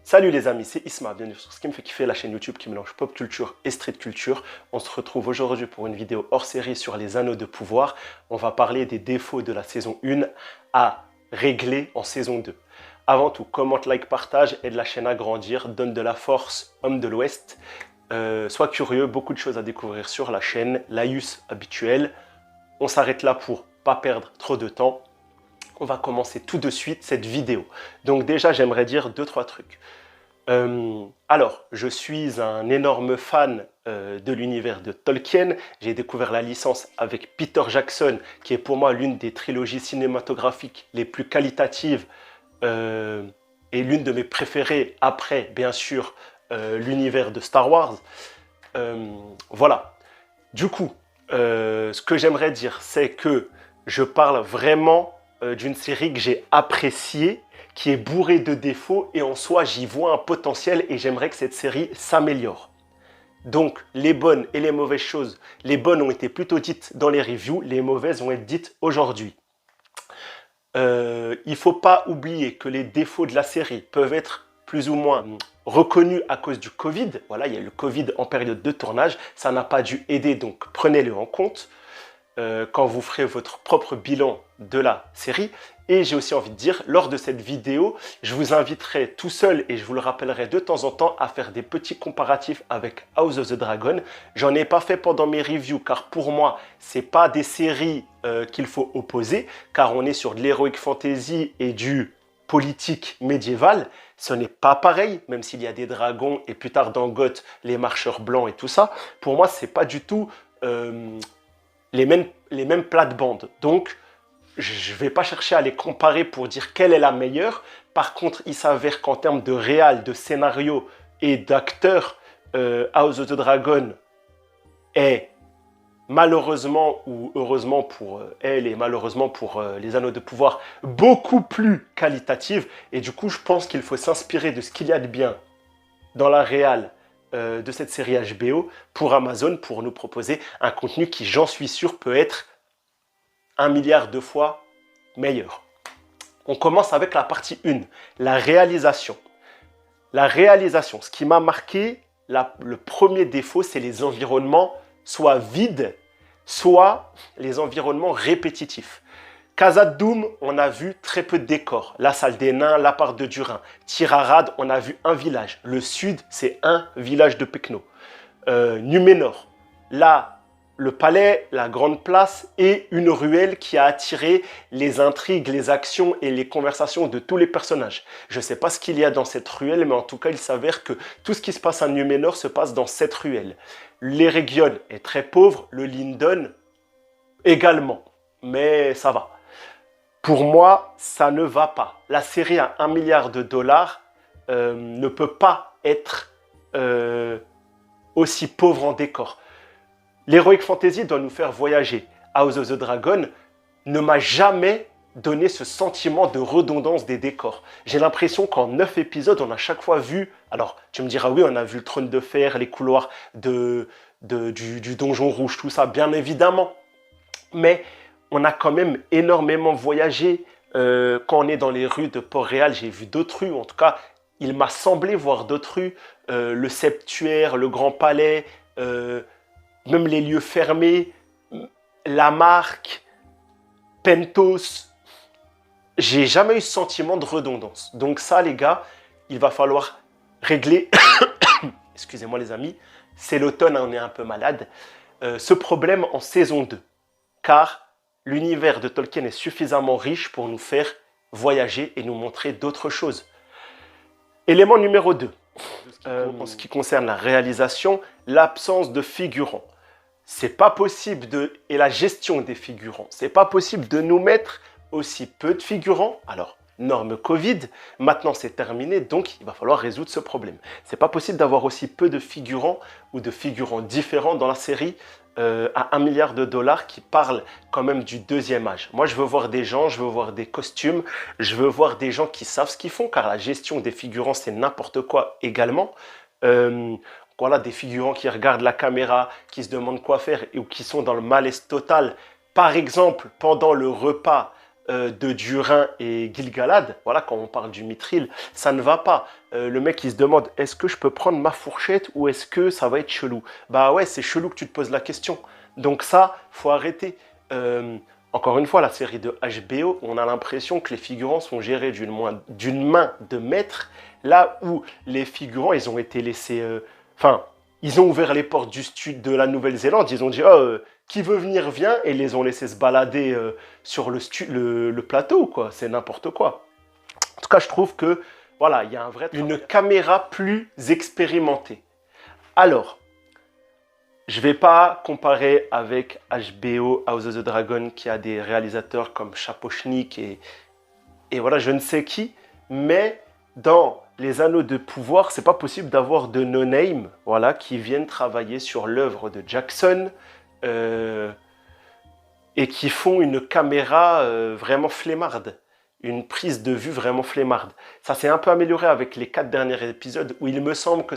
Salut les amis, c'est Isma, bienvenue sur ce qui me fait kiffer, la chaîne YouTube qui mélange pop culture et street culture. On se retrouve aujourd'hui pour une vidéo hors série sur les anneaux de pouvoir. On va parler des défauts de la saison 1 à régler en saison 2. Avant tout, commente, like, partage, aide la chaîne à grandir, donne de la force, homme de l'Ouest. Sois curieux, beaucoup de choses à découvrir sur la chaîne, laïus habituel. On s'arrête là pour pas perdre trop de temps. On va commencer tout de suite cette vidéo. Donc déjà, j'aimerais dire 2-3 trucs. Alors, je suis un énorme fan de l'univers de Tolkien. J'ai découvert la licence avec Peter Jackson, qui est pour moi l'une des trilogies cinématographiques les plus qualitatives et l'une de mes préférées après, bien sûr, l'univers de Star Wars. Voilà. Du coup, ce que j'aimerais dire, c'est que je parle vraiment d'une série que j'ai appréciée, qui est bourrée de défauts et en soi j'y vois un potentiel et j'aimerais que cette série s'améliore. Donc les bonnes et les mauvaises choses, les bonnes ont été plutôt dites dans les reviews, les mauvaises vont être dites aujourd'hui. Il ne faut pas oublier que les défauts de la série peuvent être plus ou moins reconnus à cause du Covid. Voilà, il y a eu le Covid en période de tournage, ça n'a pas dû aider, donc prenez-le en compte quand vous ferez votre propre bilan de la série. Et j'ai aussi envie de dire, lors de cette vidéo, je vous inviterai tout seul et je vous le rappellerai de temps en temps à faire des petits comparatifs avec House of the Dragon. J'en ai pas fait pendant mes reviews car pour moi, c'est pas des séries qu'il faut opposer car on est sur de l'heroic fantasy et du politique médiéval. Ce n'est pas pareil, même s'il y a des dragons et plus tard dans Goth, les marcheurs blancs et tout ça. Pour moi, c'est pas du tout les mêmes plates-bandes. Donc, je ne vais pas chercher à les comparer pour dire quelle est la meilleure. Par contre, il s'avère qu'en termes de réal, de scénario et d'acteurs, House of the Dragon est malheureusement ou heureusement pour elle et malheureusement pour les Anneaux de pouvoir beaucoup plus qualitative. Et du coup, je pense qu'il faut s'inspirer de ce qu'il y a de bien dans la réal de cette série HBO pour Amazon pour nous proposer un contenu qui, j'en suis sûr, peut être 1 milliard de fois meilleur. On commence avec la partie 1, la réalisation. La réalisation, ce qui m'a marqué, le premier défaut, c'est les environnements soit vides, soit les environnements répétitifs. Khazad Dûm, on a vu très peu de décors. La salle des nains, la part de Durin. Tir Arad, on a vu un village. Le sud, c'est un village de Pecno. Numénor, là, le palais, la grande place et une ruelle qui a attiré les intrigues, les actions et les conversations de tous les personnages. Je ne sais pas ce qu'il y a dans cette ruelle, mais en tout cas, il s'avère que tout ce qui se passe à Numénor se passe dans cette ruelle. L'Eregion est très pauvre, le Lindon également, mais ça va. Pour moi, ça ne va pas. La série à 1 milliard de dollars ne peut pas être aussi pauvre en décor. L'Heroic Fantasy doit nous faire voyager. House of the Dragon ne m'a jamais donné ce sentiment de redondance des décors. J'ai l'impression qu'en 9 épisodes, on a chaque fois vu... Alors, tu me diras, oui, on a vu le trône de fer, les couloirs du donjon rouge, tout ça, bien évidemment. Mais on a quand même énormément voyagé. Quand on est dans les rues de Port-Réal, j'ai vu d'autres rues. En tout cas, il m'a semblé voir d'autres rues. Le Septuaire, le Grand Palais... même les lieux fermés, la marque, Pentos, j'ai jamais eu ce sentiment de redondance. Donc ça, les gars, il va falloir régler, excusez-moi les amis, c'est l'automne, on est un peu malade, ce problème en saison 2. Car l'univers de Tolkien est suffisamment riche pour nous faire voyager et nous montrer d'autres choses. Élément numéro 2. En ce qui concerne la réalisation, l'absence de figurants. C'est pas possible et la gestion des figurants, c'est pas possible de nous mettre aussi peu de figurants. Alors, norme Covid, maintenant c'est terminé, donc il va falloir résoudre ce problème. C'est pas possible d'avoir aussi peu de figurants ou de figurants différents dans la série à 1 milliard de dollars qui parlent quand même du deuxième âge. Moi, je veux voir des gens, je veux voir des costumes, je veux voir des gens qui savent ce qu'ils font, car la gestion des figurants, c'est n'importe quoi également. Voilà, des figurants qui regardent la caméra, qui se demandent quoi faire ou qui sont dans le malaise total. Par exemple, pendant le repas de Durin et Gil-galad, voilà, quand on parle du mithril, ça ne va pas. Le mec, il se demande, est-ce que je peux prendre ma fourchette ou est-ce que ça va être chelou? Bah ouais, c'est chelou que tu te poses la question. Donc ça, faut arrêter. Encore une fois, la série de HBO, on a l'impression que les figurants sont gérés d'une main de maître, là où les figurants, ils ont été laissés... Enfin, ils ont ouvert les portes de la Nouvelle-Zélande, ils ont dit, oh, qui veut venir, vient, et ils les ont laissés se balader sur le plateau, quoi. C'est n'importe quoi. En tout cas, je trouve que, voilà, il y a une caméra plus expérimentée. Alors, je ne vais pas comparer avec HBO, House of the Dragon, qui a des réalisateurs comme Sapochnik et voilà, je ne sais qui, mais dans les Anneaux de pouvoir, c'est pas possible d'avoir de no-name, voilà, qui viennent travailler sur l'œuvre de Jackson et qui font une caméra vraiment flemmarde, une prise de vue vraiment flemmarde. Ça s'est un peu amélioré avec les 4 derniers épisodes où il me semble que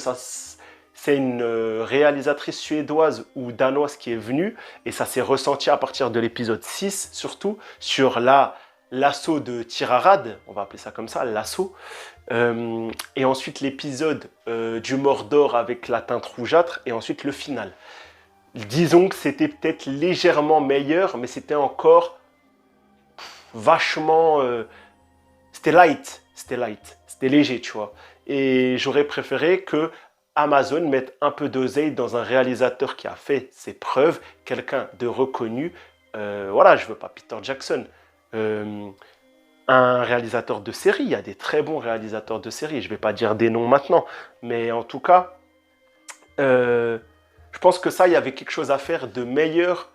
c'est une réalisatrice suédoise ou danoise qui est venue et ça s'est ressenti à partir de l'épisode 6 surtout sur l'assaut de Tirarad, on va appeler ça comme ça, l'assaut. Et ensuite l'épisode du Mordor avec la teinte rougeâtre et ensuite le final. Disons que c'était peut-être légèrement meilleur, mais c'était encore vachement... c'était light, c'était léger, tu vois. Et j'aurais préféré que Amazon mette un peu d'oseille dans un réalisateur qui a fait ses preuves, quelqu'un de reconnu. Voilà, je veux pas Peter Jackson. Un réalisateur de série, il y a des très bons réalisateurs de série, je ne vais pas dire des noms maintenant, mais en tout cas, je pense que ça, il y avait quelque chose à faire de meilleur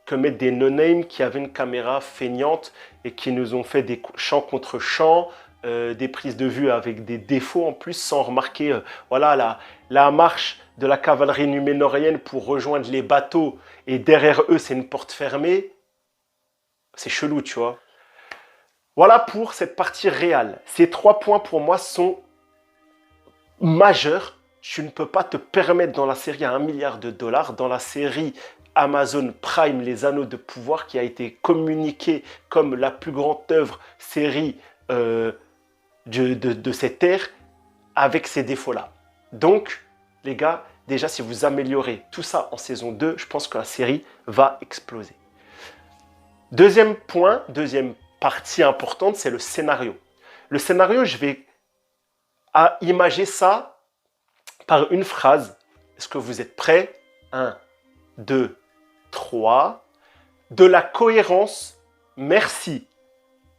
que mettre des no-name qui avaient une caméra feignante et qui nous ont fait des champs contre champs, des prises de vue avec des défauts en plus, sans remarquer voilà, la marche de la cavalerie numénorienne pour rejoindre les bateaux et derrière eux, c'est une porte fermée. C'est chelou, tu vois. Voilà pour cette partie réelle. Ces 3 points pour moi sont majeurs. Tu ne peux pas te permettre dans la série à $1 milliard, dans la série Amazon Prime, Les Anneaux de pouvoir, qui a été communiquée comme la plus grande œuvre série de cette ère, avec ces défauts-là. Donc, les gars, déjà, si vous améliorez tout ça en saison 2, je pense que la série va exploser. Deuxième point, deuxième partie importante, c'est le scénario. Le scénario, je vais imager ça par une phrase. Est-ce que vous êtes prêts? 1, 2, 3. De la cohérence, merci.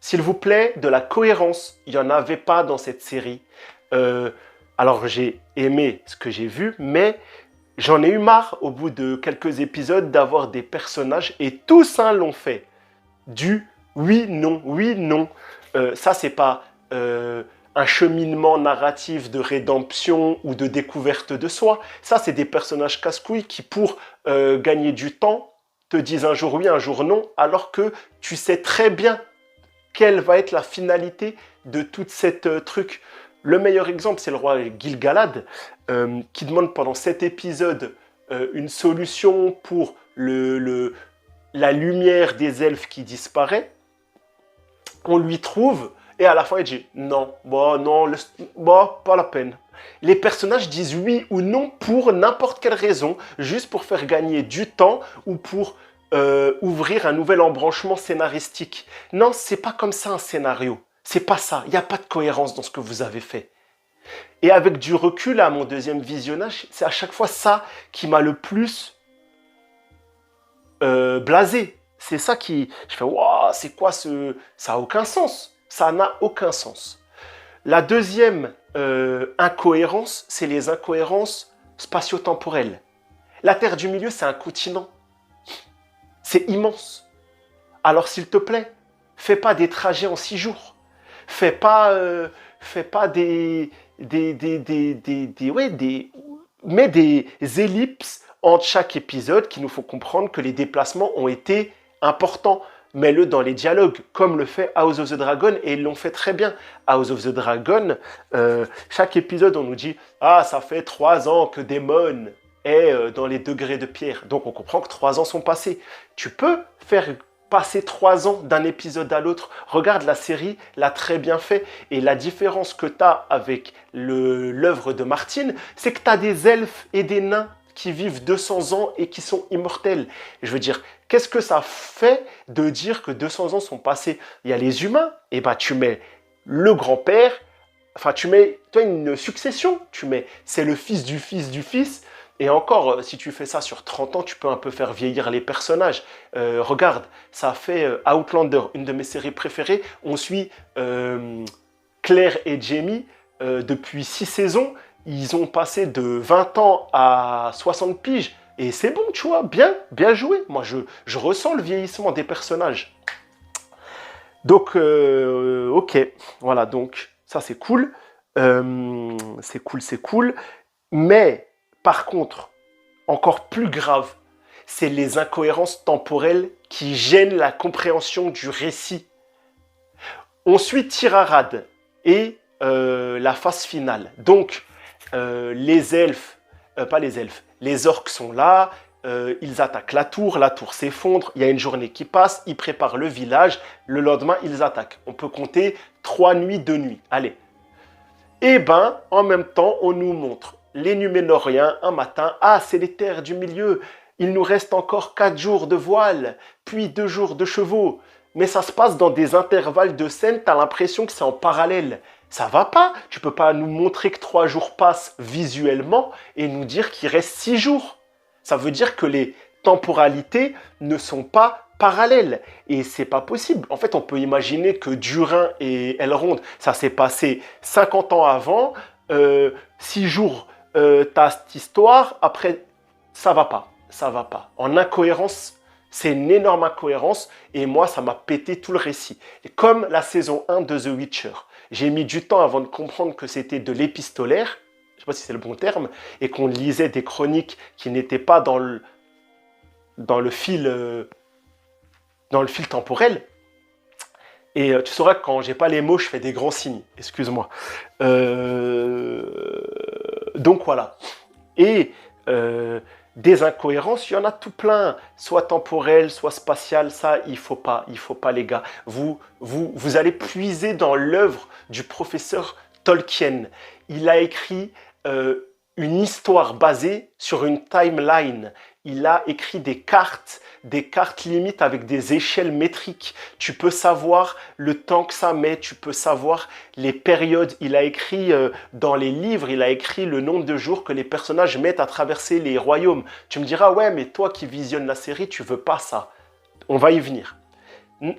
S'il vous plaît, de la cohérence. Il n'y en avait pas dans cette série. Alors, j'ai aimé ce que j'ai vu, mais j'en ai eu marre, au bout de quelques épisodes, d'avoir des personnages, et tous l'ont fait. Du oui, non, oui, non. Ça, c'est pas un cheminement narratif de rédemption ou de découverte de soi. Ça, c'est des personnages casse-couilles qui, pour gagner du temps, te disent un jour oui, un jour non, alors que tu sais très bien quelle va être la finalité de toute cette truc. Le meilleur exemple, c'est le roi Gil-galad, qui demande pendant 7 épisodes une solution pour la lumière des elfes qui disparaît. On lui trouve, et à la fin, il dit non, bon, non, bon, pas la peine. Les personnages disent oui ou non pour n'importe quelle raison, juste pour faire gagner du temps ou pour ouvrir un nouvel embranchement scénaristique. Non, c'est pas comme ça un scénario. C'est pas ça. Il n'y a pas de cohérence dans ce que vous avez fait. Et avec du recul, à mon deuxième visionnage, c'est à chaque fois ça qui m'a le plus blasé. C'est ça qui... Je fais, waouh, c'est quoi ce... Ça n'a aucun sens. Ça n'a aucun sens. La deuxième incohérence, c'est les incohérences spatio-temporelles. La Terre du Milieu, c'est un continent. C'est immense. Alors, s'il te plaît, fais pas des trajets en 6 jours. Fais pas mets des ellipses entre chaque épisode qui nous font comprendre que les déplacements ont été importants. Mets-le dans les dialogues, comme le fait House of the Dragon, et ils l'ont fait très bien. House of the Dragon, chaque épisode, on nous dit « Ah, ça fait 3 ans que Daemon est dans les degrés de pierre. » Donc, on comprend que 3 ans sont passés. Tu peux faire passer 3 ans d'un épisode à l'autre. Regarde, la série l'a très bien fait. Et la différence que tu as avec l'œuvre de Martin, c'est que tu as des elfes et des nains qui vivent 200 ans et qui sont immortels. Je veux dire, qu'est-ce que ça fait de dire que 200 ans sont passés? Il y a les humains, et bah tu mets le grand-père, enfin tu mets une succession, c'est le fils du fils du fils. Et encore, si tu fais ça sur 30 ans, tu peux un peu faire vieillir les personnages. Regarde, ça a fait Outlander, une de mes séries préférées. On suit Claire et Jamie depuis 6 saisons. Ils ont passé de 20 ans à 60 piges. Et c'est bon, tu vois, bien joué. Moi, je ressens le vieillissement des personnages. Donc, ok, voilà, donc ça c'est cool. C'est cool. Mais, par contre, encore plus grave, c'est les incohérences temporelles qui gênent la compréhension du récit. On suit Tirarad et la phase finale. Donc, les elfes, pas les elfes, les orques sont là, ils attaquent la tour s'effondre, il y a une journée qui passe, ils préparent le village, le lendemain, ils attaquent. On peut compter 3 nuits, 2 nuits. Allez. Et ben, en même temps, on nous montre les Numénoriens un matin. Ah, c'est les terres du milieu. Il nous reste encore 4 jours de voile, puis 2 jours de chevaux. Mais ça se passe dans des intervalles de scène, tu as l'impression que c'est en parallèle. Ça va pas. Tu peux pas nous montrer que 3 jours passent visuellement et nous dire qu'il reste 6 jours. Ça veut dire que les temporalités ne sont pas parallèles. Et c'est pas possible. En fait, on peut imaginer que Durin et Elrond, ça s'est passé 50 ans avant, 6 jours, t'as cette histoire, après, ça va pas. Ça va pas. En incohérence, c'est une énorme incohérence et moi, ça m'a pété tout le récit. Et comme la saison 1 de The Witcher, j'ai mis du temps avant de comprendre que c'était de l'épistolaire, je ne sais pas si c'est le bon terme, et qu'on lisait des chroniques qui n'étaient pas dans le fil temporel. Et tu sauras que quand j'ai pas les mots, je fais des grands signes. Excuse-moi. Donc voilà. Et des incohérences, il y en a tout plein, soit temporelles, soit spatiales. Ça, il faut pas les gars. Vous allez puiser dans l'œuvre du professeur Tolkien. Il a écrit une histoire basée sur une timeline. Il a écrit des cartes limites avec des échelles métriques. Tu peux savoir le temps que ça met, tu peux savoir les périodes. Il a écrit dans les livres, il a écrit le nombre de jours que les personnages mettent à traverser les royaumes. Tu me diras, ouais, mais toi qui visionnes la série, tu veux pas ça. On va y venir.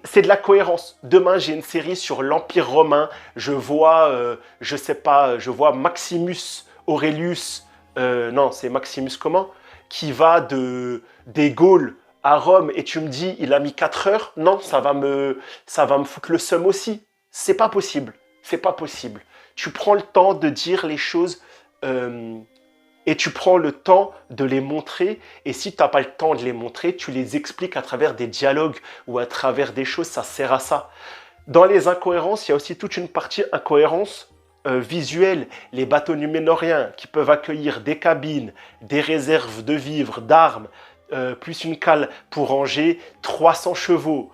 C'est de la cohérence. Demain, j'ai une série sur l'Empire romain. Je vois, je vois Maximus Aurelius, non, c'est Maximus comment? Qui va des Gaules à Rome et tu me dis, il a mis 4 heures? Non, ça va me foutre le seum aussi. C'est pas possible. C'est pas possible. Tu prends le temps de dire les choses et tu prends le temps de les montrer. Et si tu n'as pas le temps de les montrer, tu les expliques à travers des dialogues ou à travers des choses, ça sert à ça. Dans les incohérences, il y a aussi toute une partie incohérence visuelle. Les bateaux numénoriens qui peuvent accueillir des cabines, des réserves de vivres, d'armes, plus une cale pour ranger 300 chevaux.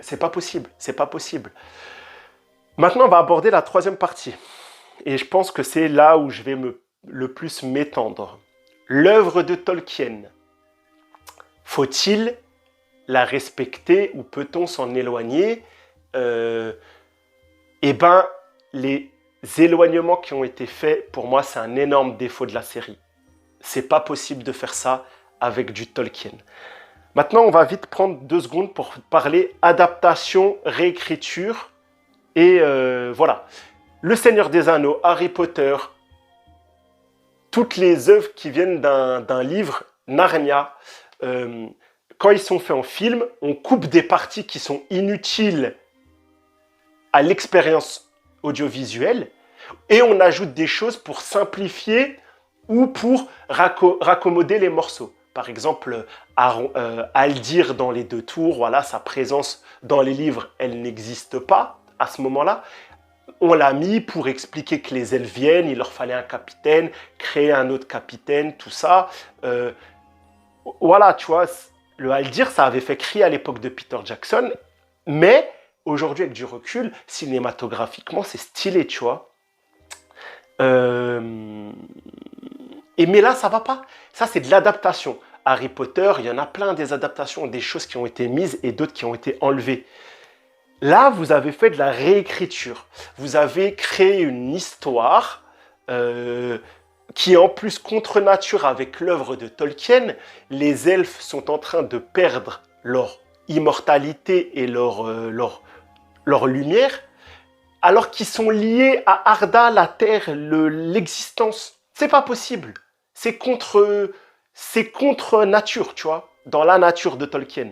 C'est pas possible, c'est pas possible. Maintenant, on va aborder la troisième partie. Et je pense que c'est là où je vais le plus m'étendre. L'œuvre de Tolkien. Faut-il la respecter ou peut-on s'en éloigner? Eh bien, les éloignements qui ont été faits, pour moi, c'est un énorme défaut de la série. C'est pas possible de faire ça avec du Tolkien. Maintenant, on va vite prendre 2 secondes pour parler adaptation, réécriture. Et voilà. Le Seigneur des Anneaux, Harry Potter, toutes les œuvres qui viennent d'un livre, Narnia, quand ils sont faits en film, on coupe des parties qui sont inutiles à l'expérience audiovisuelle et on ajoute des choses pour simplifier ou pour raccommoder les morceaux. Par exemple, Haldir dans les 2 tours, voilà, sa présence dans les livres, elle n'existe pas à ce moment-là. On l'a mis pour expliquer que les elfes viennent, il leur fallait un capitaine, créer un autre capitaine, tout ça. Voilà, tu vois, Le Haldir, ça avait fait crier à l'époque de Peter Jackson, mais aujourd'hui, avec du recul, cinématographiquement, c'est stylé, tu vois. Euh, mais là, ça va pas. Ça, c'est de l'adaptation. Harry Potter, il y en a plein des adaptations, des choses qui ont été mises et d'autres qui ont été enlevées. Là, vous avez fait de la réécriture. Vous avez créé une histoire qui est en plus contre nature avec l'œuvre de Tolkien. Les elfes sont en train de perdre leur immortalité et leur lumière, alors qu'ils sont liés à Arda, la terre, l'existence. C'est pas possible. C'est contre nature, tu vois, dans la nature de Tolkien.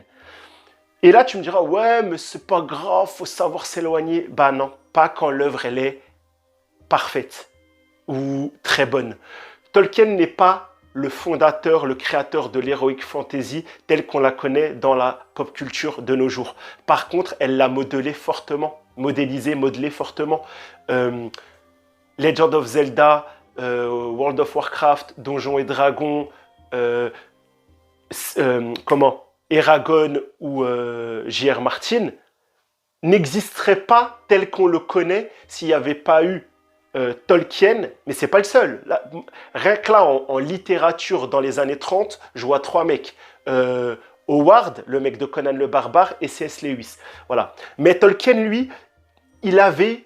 Et là, tu me diras, ouais, mais c'est pas grave, faut savoir s'éloigner. Bah non, pas quand l'œuvre, elle est parfaite ou très bonne. Tolkien n'est pas le fondateur, le créateur de l'heroic fantasy telle qu'on la connaît dans la pop culture de nos jours. Par contre, elle l'a modelé fortement. Legend of Zelda, World of Warcraft, Donjons et Dragons, Eragon ou J.R. Martin n'existerait pas tel qu'on le connaît s'il n'y avait pas eu Tolkien, mais c'est pas le seul. Là, rien que là, en littérature, dans les années 30, je vois 3 mecs. Howard, le mec de Conan le Barbare, et C.S. Lewis. Voilà. Mais Tolkien, lui, il avait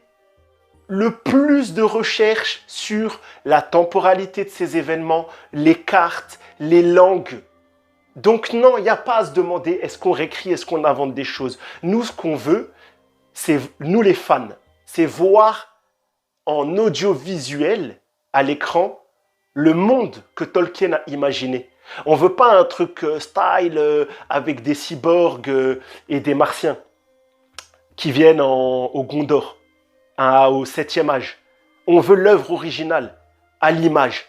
le plus de recherches sur la temporalité de ces événements, les cartes, les langues. Donc non, il n'y a pas à se demander est-ce qu'on réécrit, est-ce qu'on invente des choses. Nous, ce qu'on veut, c'est, nous les fans, c'est voir en audiovisuel, à l'écran, le monde que Tolkien a imaginé. On ne veut pas un truc style avec des cyborgs et des martiens qui viennent au Gondor, au 7e âge. On veut l'œuvre originale, à l'image,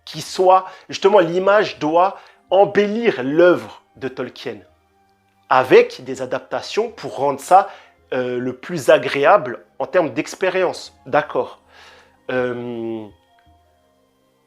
qui soit... Justement, l'image doit embellir l'œuvre de Tolkien, avec des adaptations pour rendre ça le plus agréable en termes d'expérience. D'accord.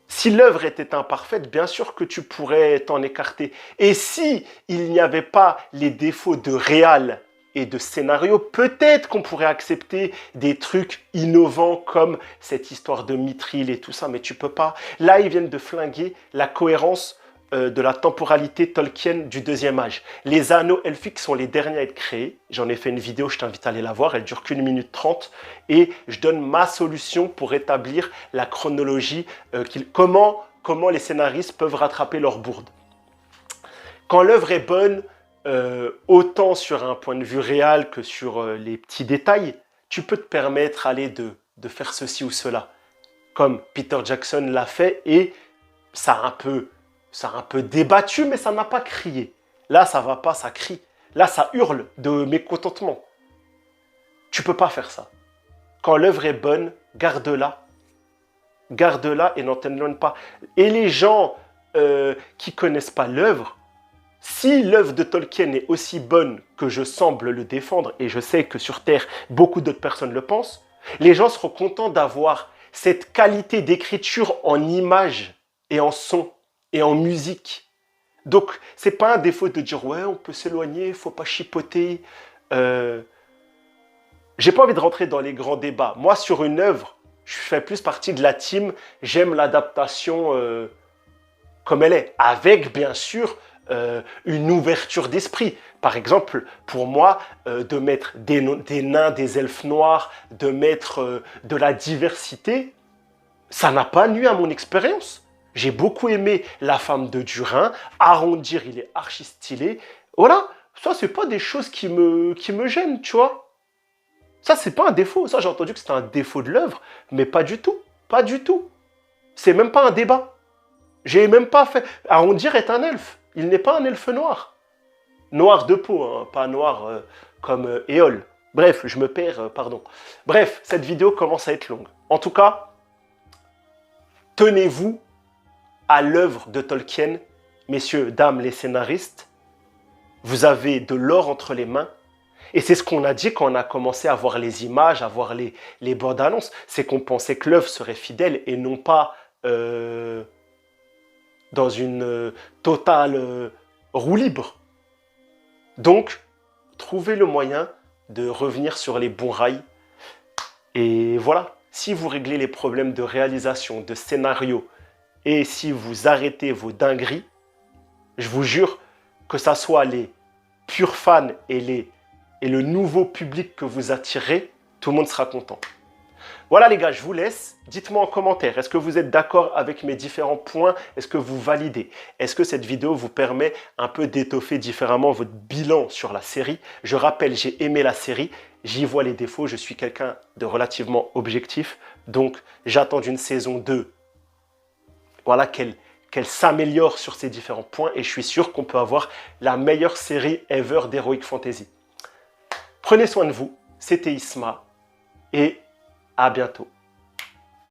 Si l'œuvre était imparfaite, bien sûr que tu pourrais t'en écarter. Et si il n'y avait pas les défauts de réal et de scénario, peut-être qu'on pourrait accepter des trucs innovants comme cette histoire de Mithril et tout ça, mais tu peux pas. Là, ils viennent de flinguer la cohérence de la temporalité Tolkien du 2e âge. Les anneaux elfiques sont les derniers à être créés. J'en ai fait une vidéo, je t'invite à aller la voir. Elle dure qu'1 minute 30. Et je donne ma solution pour établir la chronologie, comment les scénaristes peuvent rattraper leur bourde. Quand l'œuvre est bonne, autant sur un point de vue réel que sur les petits détails, tu peux te permettre de faire ceci ou cela. Comme Peter Jackson l'a fait et ça a un peu débattu, mais ça n'a pas crié. Là, ça va pas, ça crie. Là, ça hurle de mécontentement. Tu peux pas faire ça. Quand l'œuvre est bonne, garde-la. Garde-la et n'en t'éloigne pas. Et les gens qui connaissent pas l'œuvre, si l'œuvre de Tolkien est aussi bonne que je semble le défendre, et je sais que sur Terre, beaucoup d'autres personnes le pensent, les gens seront contents d'avoir cette qualité d'écriture en images et en son et en musique. Donc, c'est pas un défaut de dire « ouais, on peut s'éloigner, faut pas chipoter ». J'ai pas envie de rentrer dans les grands débats. Moi, sur une œuvre, je fais plus partie de la team, j'aime l'adaptation comme elle est, avec bien sûr une ouverture d'esprit. Par exemple, pour moi, de mettre des nains, des elfes noirs, de mettre de la diversité, ça n'a pas nui à mon expérience. J'ai beaucoup aimé La Femme de Durin, Arondir, il est archi stylé. Voilà, ça, c'est pas des choses qui me gênent, tu vois. Ça, c'est pas un défaut. Ça, j'ai entendu que c'était un défaut de l'œuvre, mais pas du tout. Pas du tout. C'est même pas un débat. J'ai même pas fait... Arondir est un elfe. Il n'est pas un elfe noir. Noir de peau, hein, pas noir comme Éole. Bref, je me perds, pardon. Bref, cette vidéo commence à être longue. En tout cas, tenez-vous à l'œuvre de Tolkien, messieurs, dames, les scénaristes. Vous avez de l'or entre les mains. Et c'est ce qu'on a dit quand on a commencé à voir les images, à voir les bandes annonces. C'est qu'on pensait que l'œuvre serait fidèle et non pas dans une totale roue libre. Donc, trouvez le moyen de revenir sur les bons rails. Et voilà, si vous réglez les problèmes de réalisation, de scénario, et si vous arrêtez vos dingueries, je vous jure que ça soit les purs fans et le nouveau public que vous attirez, tout le monde sera content. Voilà les gars, je vous laisse. Dites-moi en commentaire, est-ce que vous êtes d'accord avec mes différents points? Est-ce que vous validez? Est-ce que cette vidéo vous permet un peu d'étoffer différemment votre bilan sur la série? Je rappelle, j'ai aimé la série, j'y vois les défauts, je suis quelqu'un de relativement objectif. Donc, j'attends d'une saison 2, voilà, qu'elle s'améliore sur ces différents points et je suis sûr qu'on peut avoir la meilleure série ever d'Heroic Fantasy. Prenez soin de vous, c'était Isma et à bientôt.